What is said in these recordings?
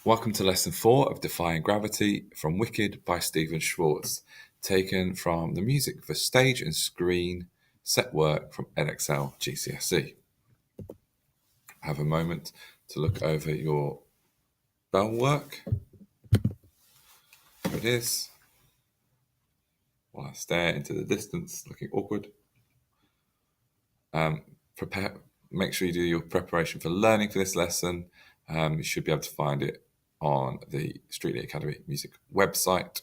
Welcome to lesson 4 of Defying Gravity from Wicked by Stephen Schwartz, taken from the music for stage and screen set work from EdXL GCSE. Have a moment to look over your bell work. Here it is. While I stare into the distance, looking awkward. Make sure you do your preparation for learning for this lesson. You should be able to find it on the Streetly Academy Music website.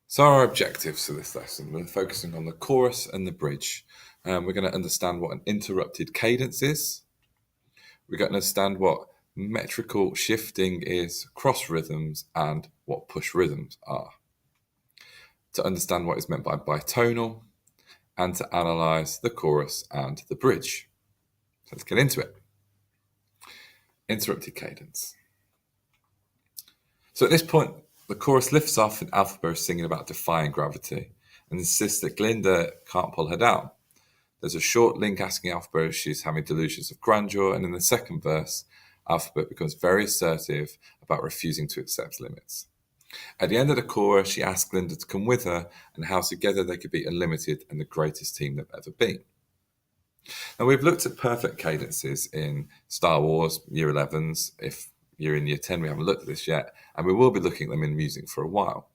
So our objectives for this lesson, we're focusing on the chorus and the bridge. We're going to understand what an interrupted cadence is. We're going to understand what metrical shifting is, cross rhythms, and what push rhythms are. To understand what is meant by bitonal, and to analyse the chorus and the bridge. So let's get into it. Interrupted cadence. So at this point, the chorus lifts off and Alphaba is singing about defying gravity and insists that Glinda can't pull her down. There's a short link asking Alphaba if she's having delusions of grandeur, and in the second verse, Alphaba becomes very assertive about refusing to accept limits. At the end of the chorus, she asks Glinda to come with her and how together they could be unlimited and the greatest team they've ever been. Now, we've looked at perfect cadences in Star Wars Year 11s. If you're in Year 10, we haven't looked at this yet, and we will be looking at them in music for a while.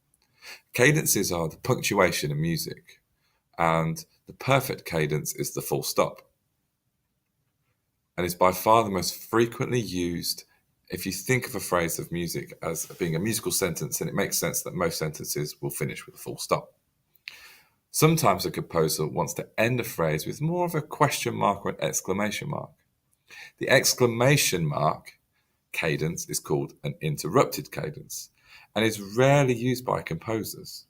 Cadences are the punctuation in music, and the perfect cadence is the full stop. And it's by far the most frequently used. If you think of a phrase of music as being a musical sentence, then it makes sense that most sentences will finish with a full stop. Sometimes a composer wants to end a phrase with more of a question mark or an exclamation mark. The exclamation mark cadence is called an interrupted cadence and is rarely used by composers.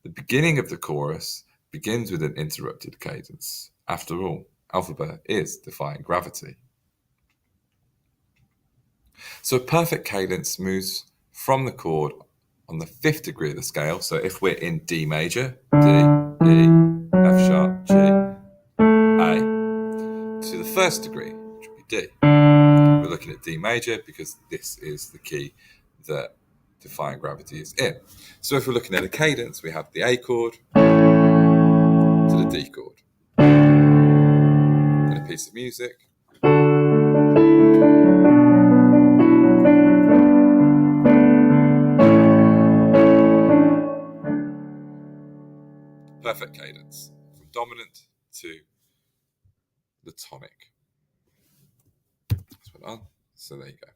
The beginning of the chorus begins with an interrupted cadence. After all, Alphaba is defying gravity. So a perfect cadence moves from the chord on the 5th degree of the scale. So if we're in D major, D, E, F sharp, G, A, to the 1st degree, which would be D. We're looking at D major because this is the key that defying gravity is in. So if we're looking at a cadence, we have the A chord to the D chord. And a piece of music. Perfect cadence, from dominant to the tonic. Let's put it on. So there you go.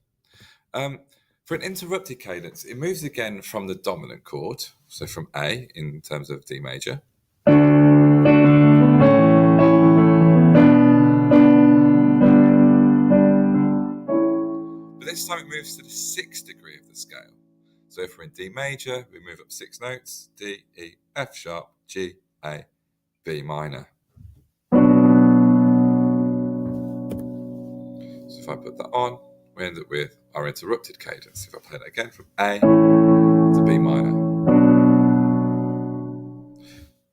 For an interrupted cadence, it moves again from the dominant chord, so from A in terms of D major. But this time it moves to the 6th degree of the scale. So if we're in D major, we move up 6 notes, D, E, F sharp, G, A, B minor. So if I put that on, we end up with our interrupted cadence. If I play that again from A to B minor. I'm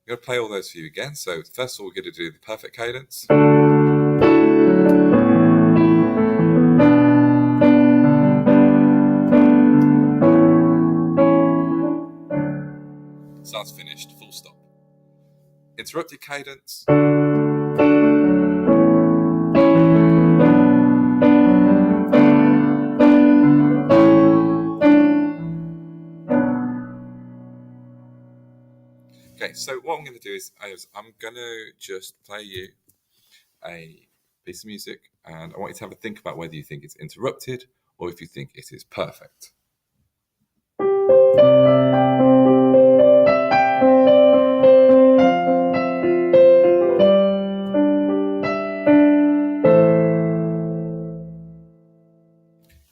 going to play all those for you again. So first of all, we're going to do the perfect cadence. Sounds finished, full stop. Interrupted cadence. Okay, so what I'm going to do is I'm going to just play you a piece of music, and I want you to have a think about whether you think it's interrupted or if you think it is perfect.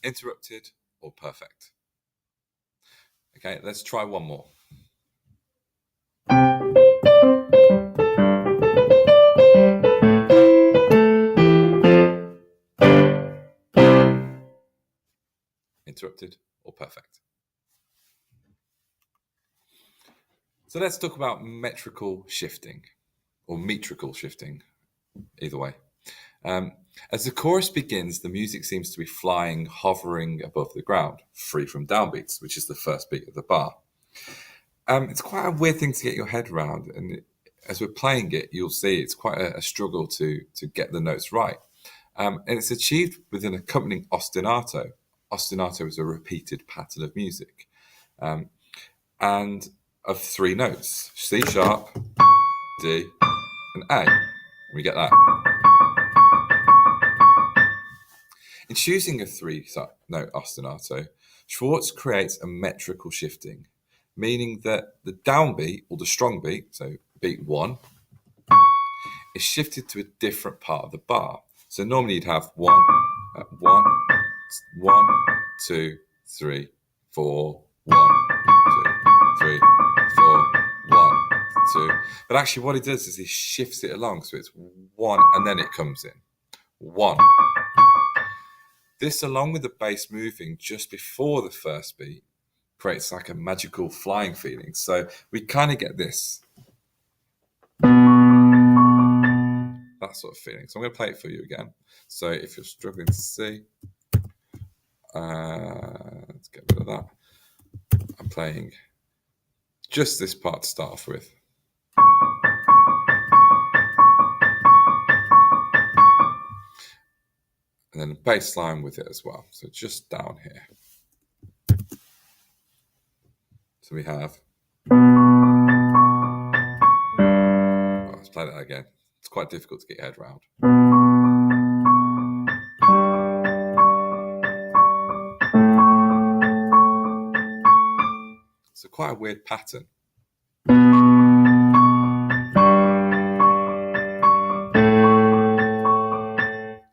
Interrupted or perfect? Okay, let's try one more. Interrupted or perfect? So let's talk about metrical shifting or metrical shifting, either way. As the chorus begins, the music seems to be flying, hovering above the ground, free from downbeats, which is the first beat of the bar. It's quite a weird thing to get your head around, and as we're playing it, you'll see it's quite a struggle to get the notes right. And it's achieved with an accompanying ostinato. Ostinato is a repeated pattern of music, and of three notes: C sharp, D, and A. And we get that. In choosing a three-note ostinato, Schwartz creates a metrical shifting, meaning that the downbeat, or the strong beat, so beat 1, is shifted to a different part of the bar. So normally you'd have 1, 1, 1, 2, 3, 4, 1, 2, 3, 4, 1, 2. But actually what he does is he shifts it along, so it's 1 and then it comes in. 1. This, along with the bass moving just before the first beat, creates like a magical flying feeling. So we kind of get this. That sort of feeling. So I'm going to play it for you again. So if you're struggling to see, let's get rid of that. I'm playing just this part to start off with. And then a bass line with it as well. So just down here. So we have. Oh, let's play that again. It's quite difficult to get your head around. So quite a weird pattern. I'll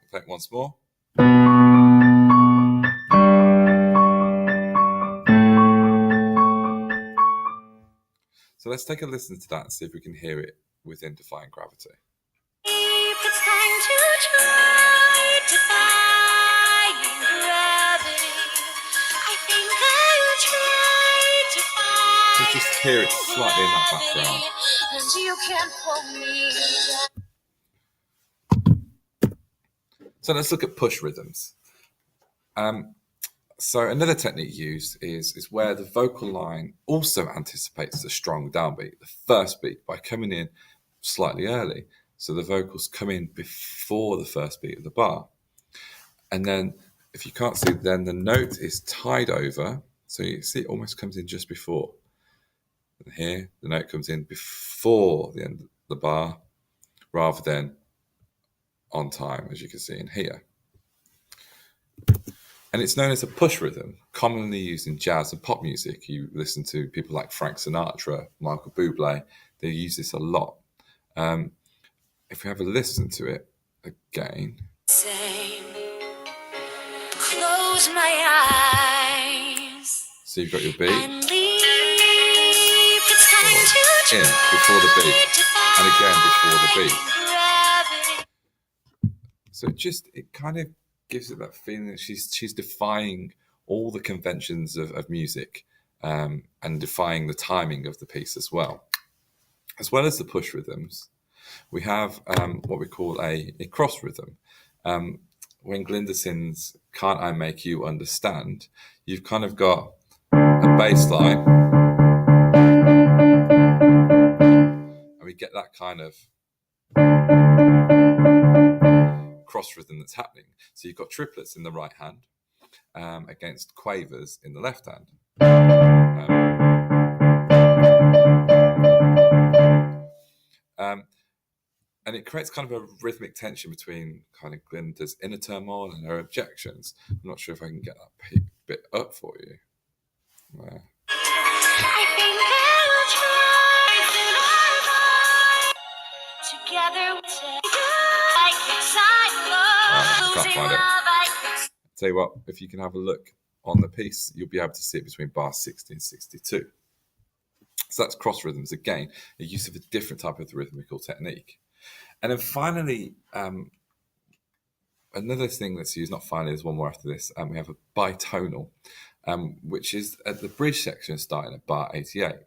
play it once more. So let's take a listen to that and see if we can hear it within Defying Gravity. It's time to try defying gravity. I think I'll try defying. So just hear it slightly in that background. And you can't pull me down. So let's look at push rhythms. So another technique used is where the vocal line also anticipates the strong downbeat, the first beat, by coming in slightly early. So the vocals come in before the first beat of the bar. And then, if you can't see, then the note is tied over. So you see it almost comes in just before. And here, the note comes in before the end of the bar, rather than on time, as you can see in here. And it's known as a push rhythm, commonly used in jazz and pop music. You listen to people like Frank Sinatra, Michael Bublé, they use this a lot. If we have a listen to it again. Same. Close my eyes. So you've got your beat. And leave. It's time to in before the beat. And again before the beat. gravity. So it kind of gives it that feeling that she's defying all the conventions of music, and defying the timing of the piece as well. As well as the push rhythms, we have what we call a cross rhythm. When Glinda sings "Can't I Make You Understand," you've kind of got a bass line, and we get that kind of cross rhythm that's happening. So you've got triplets in the right hand against quavers in the left hand. And it creates kind of a rhythmic tension between kind of Glinda's inner turmoil and her objections. I'm not sure if I can get that bit up for you. I think I'll try together we'll take I can't find it. Tell you what, if you can have a look on the piece, you'll be able to see it between bar 60 and 62. So that's cross rhythms again, a use of a different type of rhythmical technique. And then finally, another thing that's used, not finally, there's one more after this, we have a bitonal, which is at the bridge section starting at bar 88.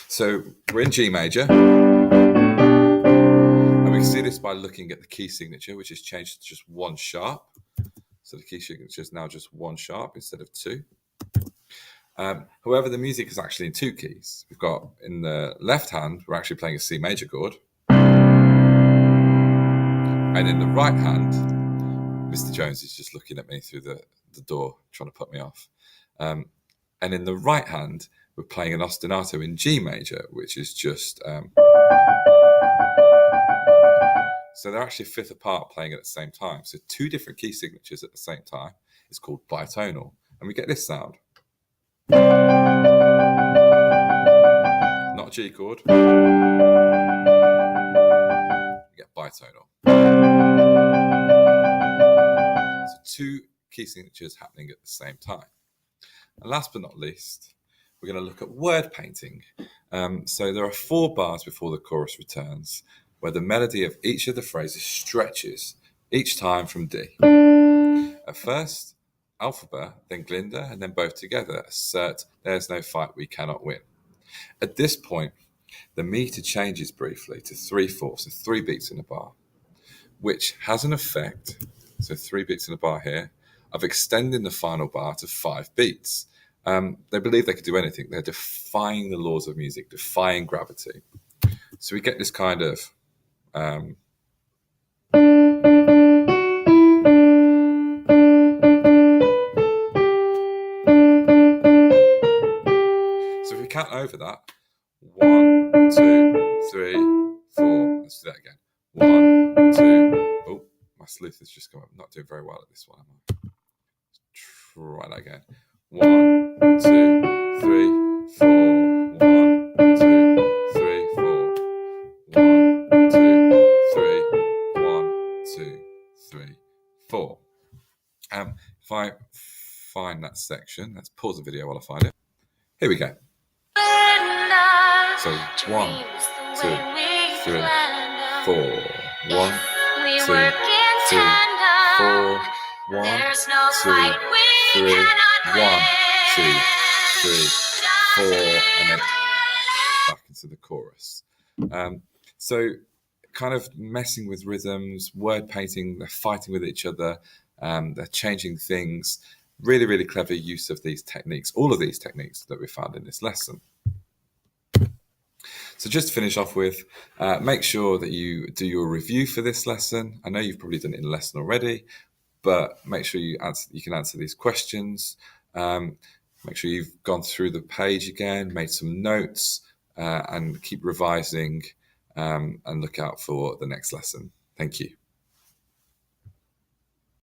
So we're in G major, and We can see this by looking at the key signature, which is changed to just one sharp. So the key signature is now just one sharp instead of two. However, the music is actually in two keys. We've got in the left hand, we're actually playing a C major chord. And in the right hand, Mr. Jones is just looking at me through the door, trying to put me off. And in the right hand, we're playing an ostinato in G major, which is just... so they're actually a fifth apart playing at the same time. So two different key signatures at the same time is called bitonal. And we get this sound. Not a G chord. We get bitonal. So two key signatures happening at the same time. And last but not least, we're going to look at word painting. So there are 4 bars before the chorus returns, where the melody of each of the phrases stretches each time from D. At first, Alphaba, then Glinda, and then both together assert there's no fight we cannot win. At this point, the meter changes briefly to 3/4, so 3 beats in a bar, which has an effect, so 3 beats in a bar here, of extending the final bar to 5 beats. They believe they could do anything. They're defying the laws of music, defying gravity. So we get this kind of... So if we count over that, 1, 2, 3, 4. Let's do that again. 1, 2. Oh, my sleuth has just come up. I'm not doing very well at this one, am I? Let's try that again. 1, 2, 3, 4. 1, 2, 3, 4. 1, 2, 3. 1, 2, 3, 4. If I find that section, let's pause the video while I find it. Here we go. So 1, 2, 3, 4. 1, 2, 3, 4. 1, 2, 3. 1, 2, 3, 4, and then back into the chorus. So kind of messing with rhythms, word painting, they're fighting with each other, they're changing things. Really, really clever use of these techniques, all of these techniques that we found in this lesson. So just to finish off with, make sure that you do your review for this lesson. I know you've probably done it in a lesson already, but make sure you can answer these questions. Make sure you've gone through the page again, made some notes, and keep revising, and look out for the next lesson. Thank you.